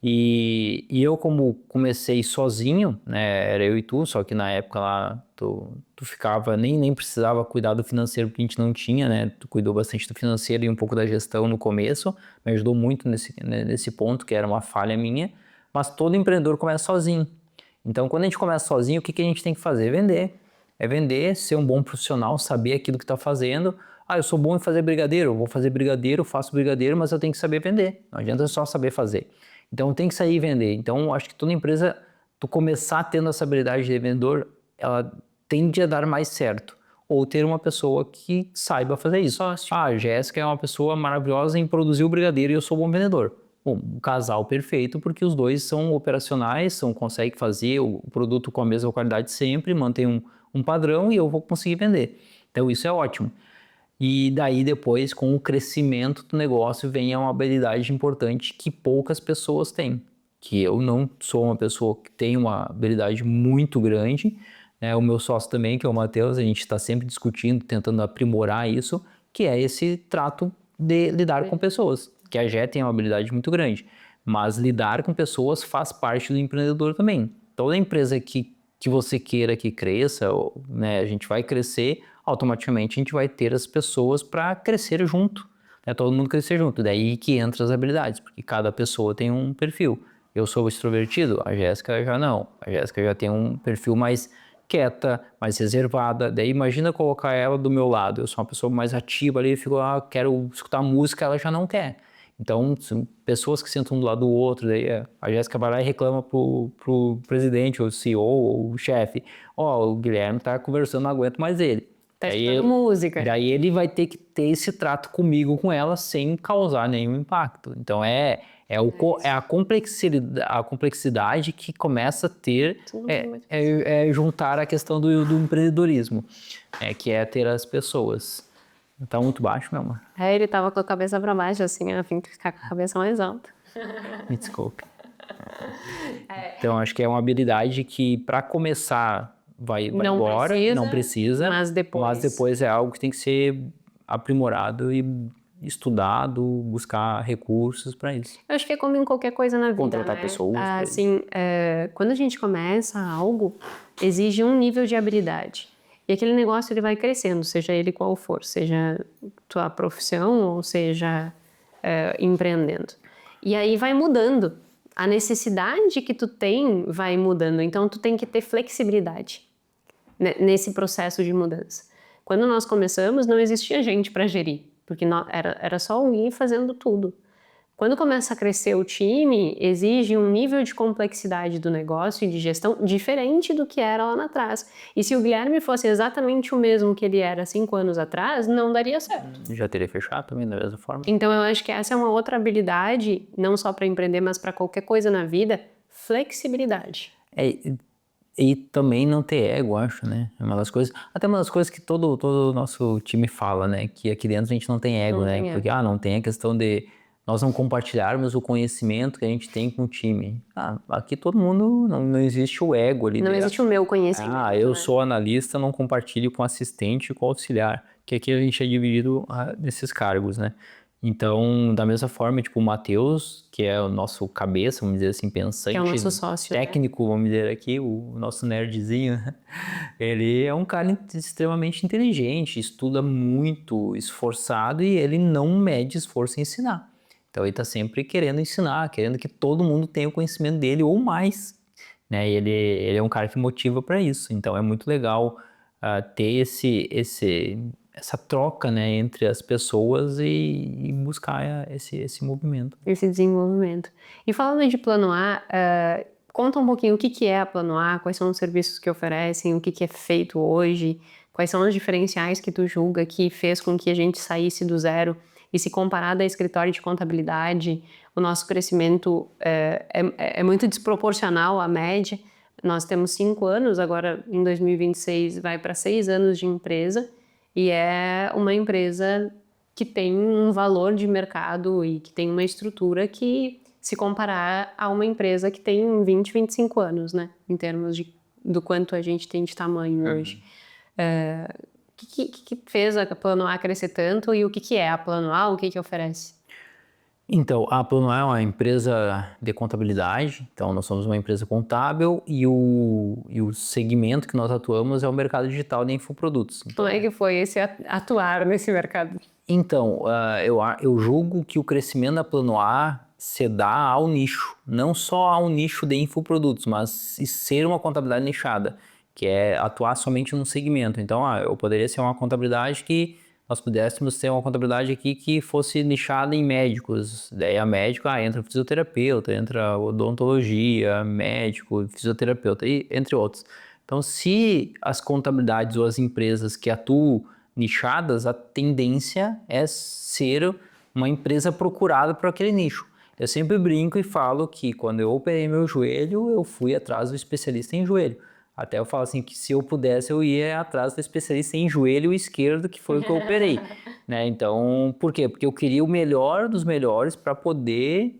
E eu, como comecei sozinho, né, era eu e tu, só que na época lá tu ficava, nem precisava cuidar do financeiro porque a gente não tinha, né, tu cuidou bastante do financeiro e um pouco da gestão no começo, me ajudou muito nesse ponto, que era uma falha minha, mas todo empreendedor começa sozinho. Então, quando a gente começa sozinho, o que a gente tem que fazer? Vender. É vender, ser um bom profissional, saber aquilo que está fazendo. Eu sou bom em fazer brigadeiro, eu vou fazer brigadeiro, faço brigadeiro, mas eu tenho que saber vender. Não adianta só saber fazer. Então tem que sair e vender. Então acho que toda empresa, tu começar tendo essa habilidade de vendedor, ela tende a dar mais certo. Ou ter uma pessoa que saiba fazer isso. A Jéssica é uma pessoa maravilhosa em produzir o brigadeiro e eu sou bom vendedor. Bom, um casal perfeito porque os dois são operacionais, conseguem fazer o produto com a mesma qualidade sempre, mantém um padrão e eu vou conseguir vender. Então isso é ótimo. E daí depois, com o crescimento do negócio, vem uma habilidade importante que poucas pessoas têm. Que eu não sou uma pessoa que tem uma habilidade muito grande, né? O meu sócio também, que é o Matheus, a gente está sempre discutindo, tentando aprimorar isso, que é esse trato de lidar com pessoas. Que a Jé tem uma habilidade muito grande, mas lidar com pessoas faz parte do empreendedor também. Toda empresa que você queira que cresça, né, a gente vai crescer, automaticamente a gente vai ter as pessoas para crescer junto, né? Todo mundo crescer junto, daí que entra as habilidades, porque cada pessoa tem um perfil. eu sou extrovertido, a Jéssica já não. A Jéssica já tem um perfil mais quieta, mais reservada. Daí imagina colocar ela do meu lado. Eu sou uma pessoa mais ativa ali, fico, quero escutar música, ela já não quer. Então, são pessoas que sentam um do lado do outro, daí a Jéssica vai lá e reclama pro presidente, ou CEO, ou o chefe. O Guilherme tá conversando, não aguento mais ele. Tá escutando música. Daí ele vai ter que ter esse trato comigo, com ela, sem causar nenhum impacto. Então, é a complexidade que começa a ter, juntar a questão do empreendedorismo, que é ter as pessoas. Tá muito baixo, meu amor? Ele tava com a cabeça pra baixo, assim, eu tenho que ficar com a cabeça mais alta. Me desculpe. Então, acho que é uma habilidade que, para começar, vai embora, não precisa, mas depois é algo que tem que ser aprimorado e estudado, buscar recursos para isso. Eu acho que é como em qualquer coisa na vida, contratar pessoas. Assim, quando a gente começa algo, exige um nível de habilidade. E aquele negócio ele vai crescendo, seja ele qual for, seja tua profissão ou seja empreendendo. E aí vai mudando. A necessidade que tu tem vai mudando. Então tu tem que ter flexibilidade nesse processo de mudança. Quando nós começamos, não existia gente para gerir, porque era só um ir fazendo tudo. Quando começa a crescer o time, exige um nível de complexidade do negócio e de gestão diferente do que era lá atrás. E se o Guilherme fosse exatamente o mesmo que ele era 5 anos atrás, não daria certo. Já teria fechado também da mesma forma. Então eu acho que essa é uma outra habilidade, não só para empreender, mas para qualquer coisa na vida, flexibilidade. E também não ter ego, acho, né? Até uma das coisas que todo o nosso time fala, né? Que aqui dentro a gente não tem ego, né? Porque não tem a questão de nós não compartilharmos o conhecimento que a gente tem com o time. Aqui todo mundo, não existe o ego ali. Não existe o meu conhecimento. Eu sou analista, não compartilho com assistente e com auxiliar. Que aqui a gente é dividido nesses cargos, né? Então, da mesma forma, tipo, o Matheus, que é o nosso cabeça, vamos dizer assim, pensante. Que é o nosso sócio. Técnico, vamos dizer aqui, o nosso nerdzinho. Ele é um cara extremamente inteligente, estuda muito, esforçado e ele não mede esforço em ensinar. Então ele está sempre querendo ensinar, querendo que todo mundo tenha o conhecimento dele ou mais, né? E ele é um cara que motiva para isso. Então é muito legal ter essa troca, né, entre as pessoas e buscar esse movimento. Esse desenvolvimento. E falando de Plano A, conta um pouquinho o que é a Plano A, quais são os serviços que oferecem, o que é feito hoje, quais são os diferenciais que tu julga que fez com que a gente saísse do zero. E se comparado a escritório de contabilidade, o nosso crescimento é muito desproporcional à média. Nós temos 5 anos, agora em 2026 vai para 6 anos de empresa, e é uma empresa que tem um valor de mercado e que tem uma estrutura que, se comparar a uma empresa que tem 20, 25 anos, né? Em termos do quanto a gente tem de tamanho hoje. O que fez a Plano A crescer tanto e o que é a Plano A, o que oferece? Então, a Plano A é uma empresa de contabilidade, então nós somos uma empresa contábil e o segmento que nós atuamos é o mercado digital de infoprodutos. Como é que foi esse atuar nesse mercado? Então, eu julgo que o crescimento da Plano A se dá ao nicho, não só ao nicho de infoprodutos, mas ser uma contabilidade nichada, que é atuar somente num segmento. Então, eu poderia ser uma contabilidade que nós pudéssemos ter uma contabilidade aqui que fosse nichada em médicos. Daí a médico, entra fisioterapeuta, entra odontologia, médico, fisioterapeuta, e entre outros. Então, se as contabilidades ou as empresas que atuam nichadas, a tendência é ser uma empresa procurada por aquele nicho. Eu sempre brinco e falo que quando eu operei meu joelho, eu fui atrás do especialista em joelho. Até eu falo assim que se eu pudesse eu ia atrás do especialista em joelho esquerdo, que foi o que eu operei, né? Então, por quê? Porque eu queria o melhor dos melhores para poder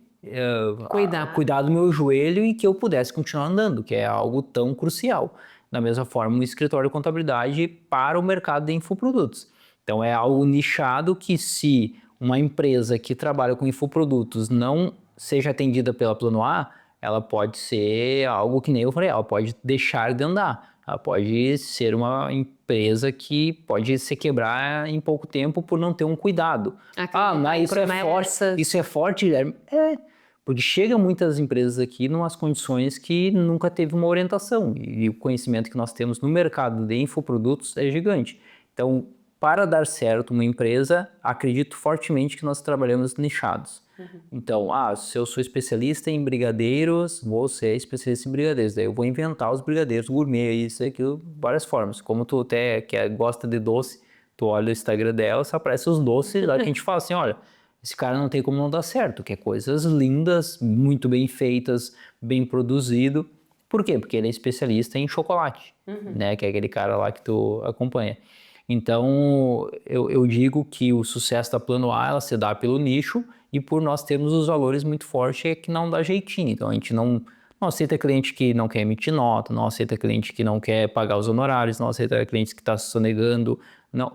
cuidar do meu joelho e que eu pudesse continuar andando, que é algo tão crucial. Da mesma forma, um escritório de contabilidade para o mercado de infoprodutos. Então, é algo nichado que se uma empresa que trabalha com infoprodutos não seja atendida pela Plano A, ela pode ser algo que nem eu falei, ela pode deixar de andar. Ela pode ser uma empresa que pode se quebrar em pouco tempo por não ter um cuidado. Mas isso é forte, Guilherme. Porque chegam muitas empresas aqui em umas condições que nunca teve uma orientação. E o conhecimento que nós temos no mercado de infoprodutos é gigante. Então, para dar certo uma empresa, acredito fortemente que nós trabalhamos nichados. Então, se eu sou especialista em brigadeiros, vou ser especialista em brigadeiros. Daí eu vou inventar os brigadeiros gourmet, isso e aquilo, várias formas. Como tu até gosta de doce, tu olha o Instagram dela, só aparece os doces lá que a gente fala assim, olha, esse cara não tem como não dar certo, que é coisas lindas, muito bem feitas, bem produzido. Por quê? Porque ele é especialista em chocolate, né? Que é aquele cara lá que tu acompanha. Então, eu digo que o sucesso da Plano A, ela se dá pelo nicho e por nós termos os valores muito fortes, é que não dá jeitinho. Então, a gente não aceita cliente que não quer emitir nota, não aceita cliente que não quer pagar os honorários, não aceita cliente que está sonegando. Não.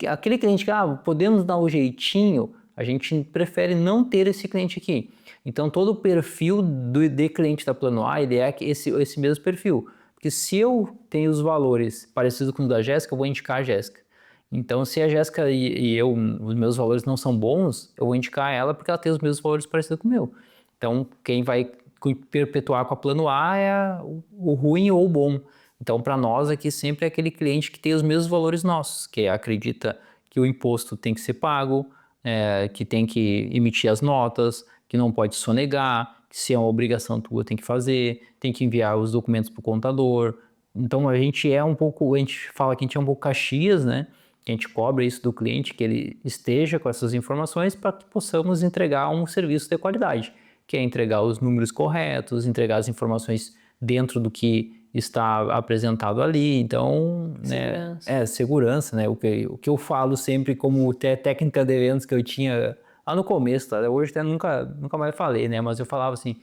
Aquele cliente que, podemos dar o jeitinho, a gente prefere não ter esse cliente aqui. Então, todo o perfil de cliente da Plano A, ele é esse mesmo perfil. Porque se eu tenho os valores parecidos com os da Jéssica, eu vou indicar a Jéssica. Então, se a Jéssica e eu, os meus valores não são bons, eu vou indicar ela porque ela tem os mesmos valores parecidos com o meu. Então, quem vai perpetuar com a Plano A é o ruim ou o bom. Então, para nós aqui sempre é aquele cliente que tem os mesmos valores nossos, que acredita que o imposto tem que ser pago, que tem que emitir as notas, que não pode sonegar, que se é uma obrigação tua tem que fazer, tem que enviar os documentos para o contador. Então a gente fala que a gente é um pouco Caxias, né? Que a gente cobra isso do cliente, que ele esteja com essas informações para que possamos entregar um serviço de qualidade, que é entregar os números corretos, entregar as informações dentro do que está apresentado ali. Então, segurança. Segurança, né? O que eu falo sempre como técnica de eventos que eu tinha lá no começo, tá? Hoje até nunca mais falei, né? Mas eu falava assim,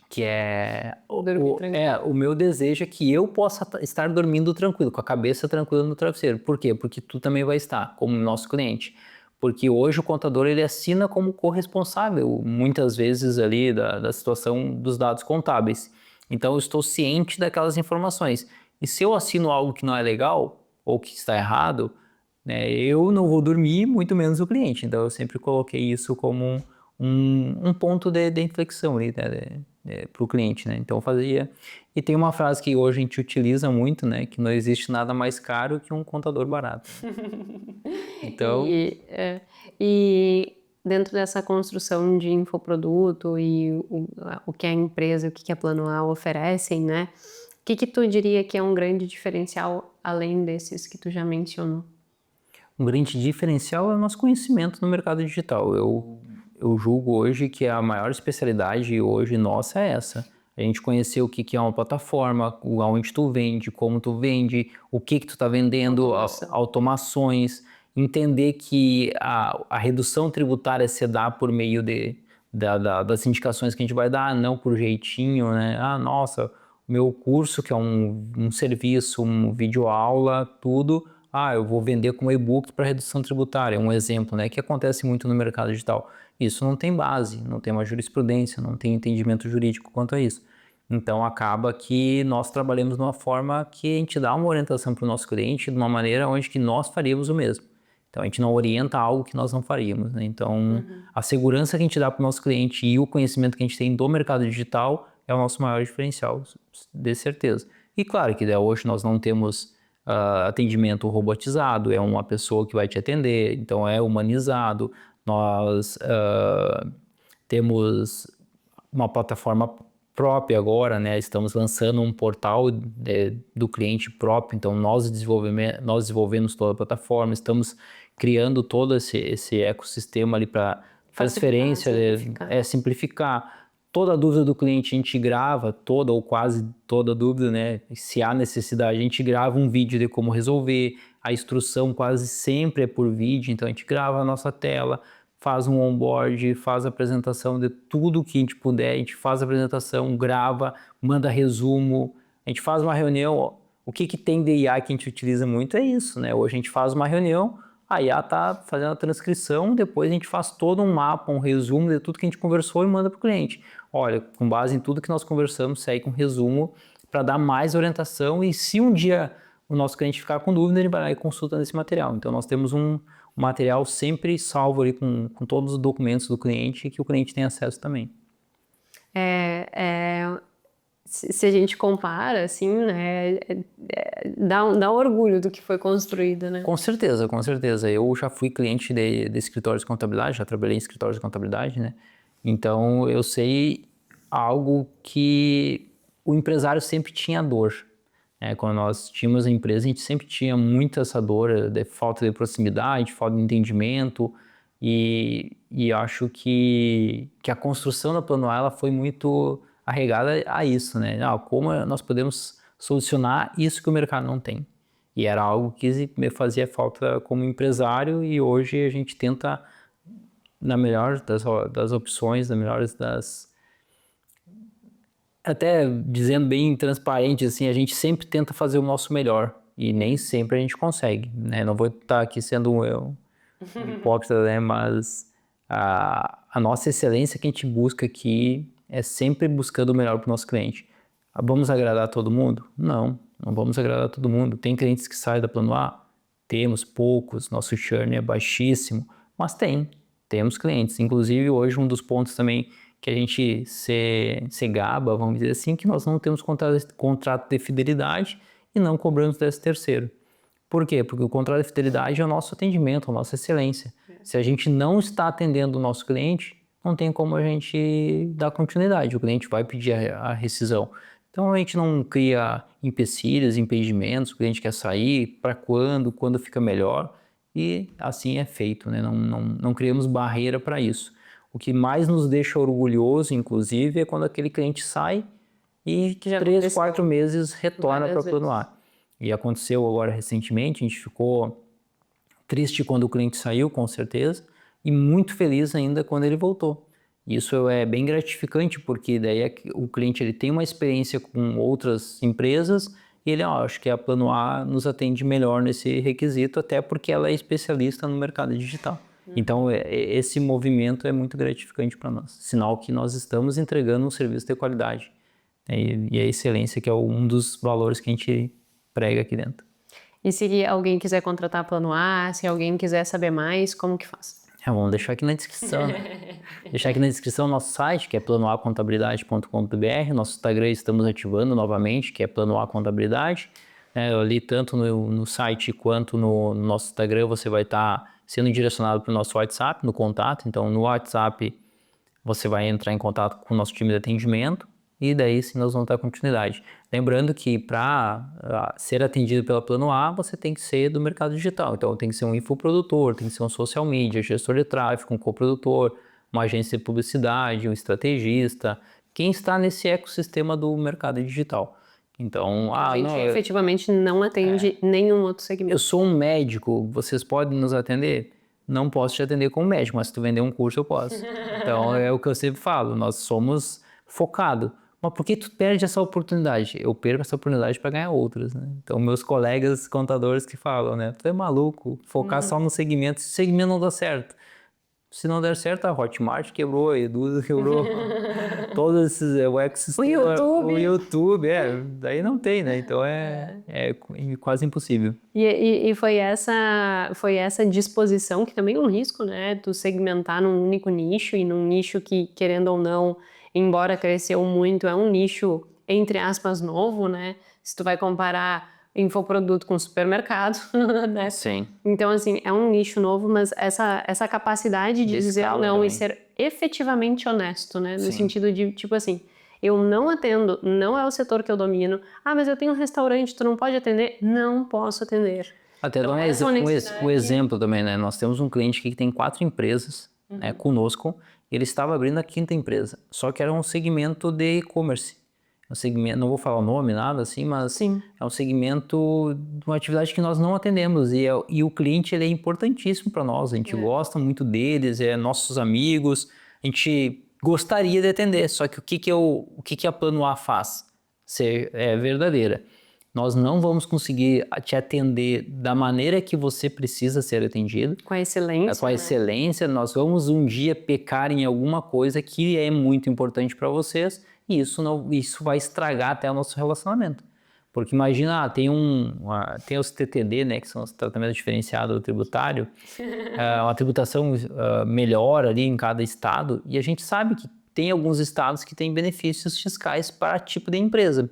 que o meu desejo é que eu possa estar dormindo tranquilo, com a cabeça tranquila no travesseiro. Por quê? Porque tu também vai estar, como nosso cliente. Porque hoje o contador, ele assina como corresponsável, muitas vezes ali da situação dos dados contábeis. Então eu estou ciente daquelas informações. E se eu assino algo que não é legal, ou que está errado, né, eu não vou dormir, muito menos o cliente. Então eu sempre coloquei isso como um ponto de inflexão ali, né, para o cliente, né? Então eu fazia. E tem uma frase que hoje a gente utiliza muito, né? Que não existe nada mais caro que um contador barato. Então. E dentro dessa construção de infoproduto e o que a empresa, o que a Plano A oferecem, né? O que tu diria que é um grande diferencial além desses que tu já mencionou? Um grande diferencial é o nosso conhecimento no mercado digital. Eu julgo hoje que a maior especialidade hoje nossa é essa. A gente conhecer o que é uma plataforma, onde tu vende, como tu vende, o que tu está vendendo, automações, entender que a redução tributária se dá por meio das indicações que a gente vai dar, não por jeitinho, né? Nossa, o meu curso, que é um serviço, um videoaula, tudo, eu vou vender como e-book para redução tributária, um exemplo, né, que acontece muito no mercado digital. Isso não tem base, não tem uma jurisprudência, não tem entendimento jurídico quanto a isso. Então acaba que nós trabalhamos de uma forma que a gente dá uma orientação para o nosso cliente de uma maneira onde que nós faríamos o mesmo. Então a gente não orienta algo que nós não faríamos, né? Então a segurança que a gente dá para o nosso cliente e o conhecimento que a gente tem do mercado digital é o nosso maior diferencial, de certeza. E claro que hoje nós não temos atendimento robotizado, é uma pessoa que vai te atender, então é humanizado. Nós temos uma plataforma própria agora, né? Estamos lançando um portal do cliente próprio, então nós desenvolvemos toda a plataforma, estamos criando todo esse ecossistema ali para transferência, simplificar. Toda dúvida do cliente a gente grava, toda ou quase toda dúvida, né? Se há necessidade, a gente grava um vídeo de como resolver. A instrução quase sempre é por vídeo, então a gente grava a nossa tela, faz um onboard, faz a apresentação de tudo que a gente puder, a gente faz a apresentação, grava, manda resumo, a gente faz uma reunião. O que tem de IA que a gente utiliza muito é isso, né? Hoje a gente faz uma reunião, a IA está fazendo a transcrição, depois a gente faz todo um mapa, um resumo de tudo que a gente conversou e manda para o cliente. Olha, com base em tudo que nós conversamos, segue um resumo para dar mais orientação e se um dia o nosso cliente ficar com dúvida, ele vai lá e consulta nesse material. Então, nós temos um material sempre salvo ali com todos os documentos do cliente que o cliente tem acesso também. Se a gente compara, assim, né, dá orgulho do que foi construído, né? Com certeza, com certeza. Eu já fui cliente de escritórios de contabilidade, já trabalhei em escritórios de contabilidade, né? Então, eu sei algo que o empresário sempre tinha dor. Quando nós tínhamos a empresa, a gente sempre tinha muita essa dor de falta de proximidade, falta de entendimento, e acho que a construção da Plano A ela foi muito arregada a isso, né? Como nós podemos solucionar isso que o mercado não tem. E era algo que me fazia falta como empresário, e hoje a gente tenta, na melhor das opções, na melhor até dizendo bem transparente, assim, a gente sempre tenta fazer o nosso melhor e nem sempre a gente consegue, né? Não vou estar aqui sendo um hipócrita, né? Mas a nossa excelência que a gente busca aqui é sempre buscando o melhor para o nosso cliente. Vamos agradar todo mundo? Não vamos agradar todo mundo. Tem clientes que saem da Plano A? Temos poucos, nosso churn é baixíssimo, mas temos clientes. Inclusive, hoje, um dos pontos também que a gente se gaba, vamos dizer assim, que nós não temos contrato de fidelidade e não cobramos 13º. Por quê? Porque o contrato de fidelidade é o nosso atendimento, a nossa excelência. Se a gente não está atendendo o nosso cliente, não tem como a gente dar continuidade, o cliente vai pedir a rescisão. Então a gente não cria empecilhos, impedimentos, o cliente quer sair, para quando fica melhor, e assim é feito, né? Não criamos barreira para isso. O que mais nos deixa orgulhoso, inclusive, é quando aquele cliente sai e 3, 4 meses retorna para o Plano A. E aconteceu agora recentemente, a gente ficou triste quando o cliente saiu, com certeza, e muito feliz ainda quando ele voltou. Isso é bem gratificante, porque daí o cliente ele tem uma experiência com outras empresas e ele, acho que a Plano A nos atende melhor nesse requisito, até porque ela é especialista no mercado digital. Então, esse movimento é muito gratificante para nós. Sinal que nós estamos entregando um serviço de qualidade. E a excelência, que é um dos valores que a gente prega aqui dentro. E se alguém quiser contratar a Plano A, se alguém quiser saber mais, como que faz? Vamos deixar aqui na descrição. Deixar aqui na descrição o nosso site, que é planoacontabilidade.com.br. Nosso Instagram estamos ativando novamente, que é Plano A Contabilidade. Ali, tanto no site quanto no nosso Instagram, você vai estar sendo direcionado para o nosso WhatsApp, no contato. Então, no WhatsApp, você vai entrar em contato com o nosso time de atendimento e daí sim nós vamos dar continuidade. Lembrando que para ser atendido pela Plano A, você tem que ser do mercado digital. Então, tem que ser um infoprodutor, tem que ser um social media, gestor de tráfego, um coprodutor, uma agência de publicidade, um estrategista, quem está nesse ecossistema do mercado digital. Então, a gente efetivamente não atende nenhum outro segmento. Eu sou um médico, vocês podem nos atender? Não posso te atender como médico, mas se tu vender um curso, eu posso. Então, é o que eu sempre falo, nós somos focados. Mas por que tu perde essa oportunidade? Eu perco essa oportunidade para ganhar outras, né? Então, meus colegas contadores que falam, né? Tu é maluco, focar só no segmento, se o segmento não dá certo. Se não der certo, a Hotmart quebrou, a Edu quebrou, todos esses, o ecossistema, o YouTube, daí não tem, né? Então é quase impossível. E foi essa disposição, que também é um risco, né? Tu segmentar num único nicho, e num nicho que, querendo ou não, embora cresceu muito, é um nicho, entre aspas, novo, né? Se tu vai comparar infoproduto com supermercado, né? Sim. Então, assim, é um nicho novo, mas essa capacidade de dizer não e ser efetivamente honesto, né? No sentido de, tipo assim, eu não atendo, não é o setor que eu domino. Mas eu tenho um restaurante, tu não pode atender? Não posso atender. Até então, um exemplo também, né? Nós temos um cliente aqui que tem 4 empresas conosco, e ele estava abrindo a 5ª empresa, só que era um segmento de e-commerce. Um segmento, não vou falar o nome, nada assim, mas é um segmento de uma atividade que nós não atendemos, e o cliente ele é importantíssimo para nós, a gente gosta muito deles, é nossos amigos, a gente gostaria de atender, só que o que a Plano A faz? É verdadeira. Nós não vamos conseguir te atender da maneira que você precisa ser atendido. Com a excelência. Com a excelência, nós vamos um dia pecar em alguma coisa que é muito importante para vocês, e isso vai estragar até o nosso relacionamento. Porque imagina, tem os TTD, né, que são os tratamentos diferenciados tributário, uma tributação melhor ali em cada estado, e a gente sabe que tem alguns estados que têm benefícios fiscais para tipo de empresa.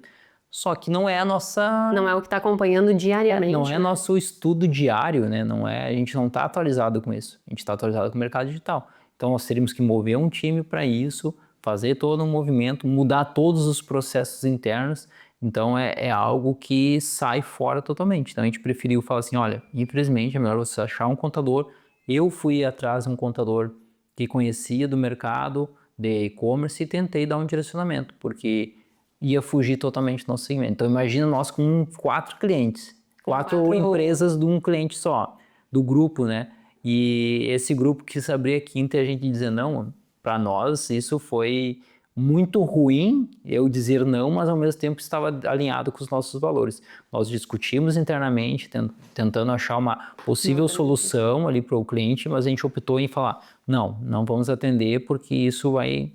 Só que não é a nossa... Não é o que está acompanhando diariamente. Não é nosso estudo diário, né? A gente não está atualizado com isso. A gente está atualizado com o mercado digital. Então, nós teríamos que mover um time para isso, fazer todo um movimento, mudar todos os processos internos. Então, é algo que sai fora totalmente. Então, a gente preferiu falar assim, olha, infelizmente, é melhor você achar um contador. Eu fui atrás de um contador que conhecia do mercado de e-commerce e tentei dar um direcionamento, porque ia fugir totalmente do nosso segmento. Então, imagina nós com 4 clientes, 4 empresas de um cliente só, do grupo, né? E esse grupo quis abrir a quinta e a gente dizer não. Para nós, isso foi muito ruim, eu dizer não, mas ao mesmo tempo estava alinhado com os nossos valores. Nós discutimos internamente, tentando achar uma possível solução ali para o cliente, mas a gente optou em falar, não vamos atender porque isso vai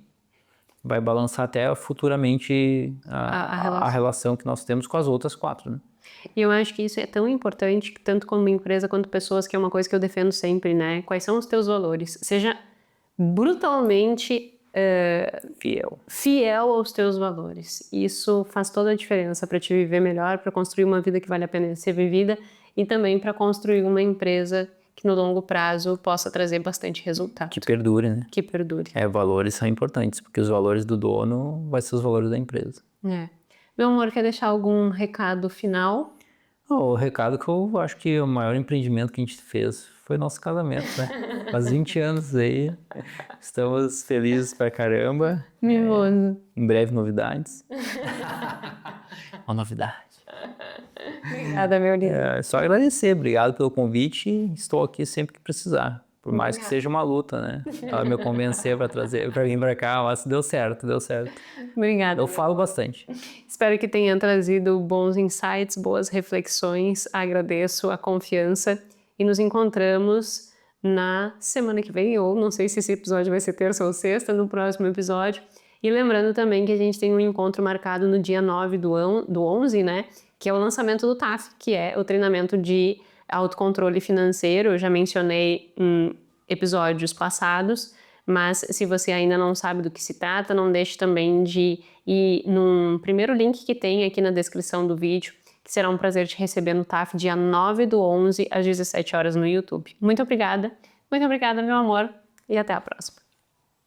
balançar até futuramente a relação que nós temos com as outras 4, né? E eu acho que isso é tão importante, tanto como empresa quanto pessoas, que é uma coisa que eu defendo sempre, né? Quais são os teus valores? Seja brutalmente fiel aos teus valores. Isso faz toda a diferença para te viver melhor, para construir uma vida que vale a pena ser vivida e também para construir uma empresa que no longo prazo possa trazer bastante resultado. Que perdure, né? Que perdure. Valores são importantes, porque os valores do dono vai ser os valores da empresa. Meu amor, quer deixar algum recado final? O recado que eu acho que o maior empreendimento que a gente fez foi nosso casamento, né? Faz 20 anos aí, estamos felizes pra caramba. Mimoso. Em breve novidades. Uma novidade. Obrigada, meu lindo. Só agradecer, obrigado pelo convite, estou aqui sempre que precisar. Por mais que seja uma luta, né? Ela me convencer para vir para cá, mas deu certo. Obrigada. Eu falo bastante. Espero que tenha trazido bons insights, boas reflexões. Agradeço a confiança e nos encontramos na semana que vem, ou não sei se esse episódio vai ser terça ou sexta, no próximo episódio. E lembrando também que a gente tem um encontro marcado no dia 9 do 11, né? Que é o lançamento do TAF, que é o treinamento de autocontrole financeiro. Eu já mencionei em episódios passados, mas se você ainda não sabe do que se trata, não deixe também de ir num primeiro link que tem aqui na descrição do vídeo, que será um prazer te receber no TAF dia 9 do 11 às 17 horas no YouTube. Muito obrigada, meu amor, e até a próxima.